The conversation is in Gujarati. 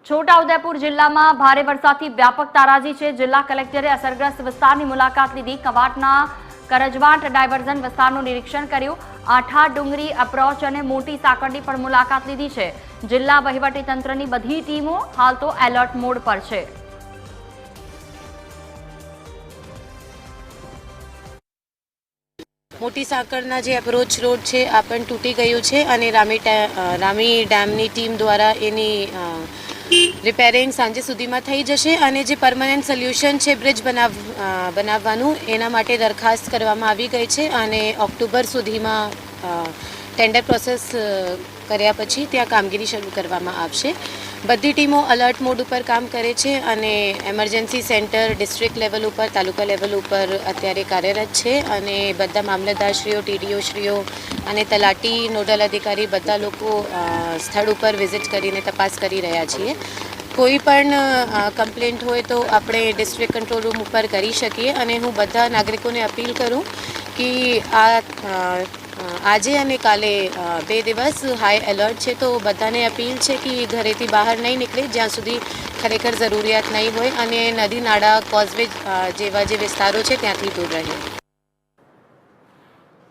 છોટાઉદેપુર જિલ્લામાં ભારે વરસાદથી વ્યાપક તારાજી છે। જિલ્લા કલેક્ટરે અસરગ્રસ્ત વિસ્તારની મુલાકાત લીધી। કવાંટના કરજવાંટ ડાયવર્ઝન વિસ્તારનું નિરીક્ષણ કર્યું। આઠા ડુંગરી અપ્રોચ અને મોટી સાંકળની પણ મુલાકાત લીધી છે। જિલ્લા વહીવટીતંત્રની બધી ટીમો હાલ તો એલર્ટ મોડ પર છે। મોટી સાંકળના જે એપ્રોચ રોડ છે આ પણ તૂટી ગયું છે અને રામી ડેમની ટીમ દ્વારા એની રિપેરિંગ સાંજે સુધીમાં થઈ જશે અને જે પરમનન્ટ સોલ્યુશન છે બ્રિજ બનાવવાનું એના માટે દરખાસ્ત કરવામાં આવી ગઈ છે અને ઓક્ટોબર સુધીમાં ટેન્ડર પ્રોસેસ કર્યા પછી ત્યાં કામગીરી શરૂ કરવામાં આવશે। બધી ટીમો અલર્ટ મોડ ઉપર કામ કરે છે અને એમરજન્સી સેન્ટર ડિસ્ટ્રિક્ટ લેવલ ઉપર તાલુકા લેવલ ઉપર અત્યારે કાર્યરત છે અને બધા મામલતદારશ્રીઓ ટીડીઓશ્રીઓ અને તલાટી નોડલ અધિકારી બધા લોકો સ્થળ ઉપર વિઝિટ કરીને તપાસ કરી રહ્યા છીએ। કોઈ પણ કમ્પ્લેન્ટ હોય તો આપણે ડિસ્ટ્રિક્ટ કંટ્રોલ રૂમ ઉપર કરી શકીએ અને હું બધા નાગરિકોને અપીલ કરું કે આજે અને કાલે 2 દિવસ હાઈ એલર્ટ છે તો બધાને અપીલ છે કે ઘરેથી બહાર નહીં નીકળે જ્યાં સુધી ખરેખર જરૂરિયાત નહીં હોય અને નદી નાળા કોઝવે જેવા જે વિસ્તારો છે ત્યાંથી દૂર રહે।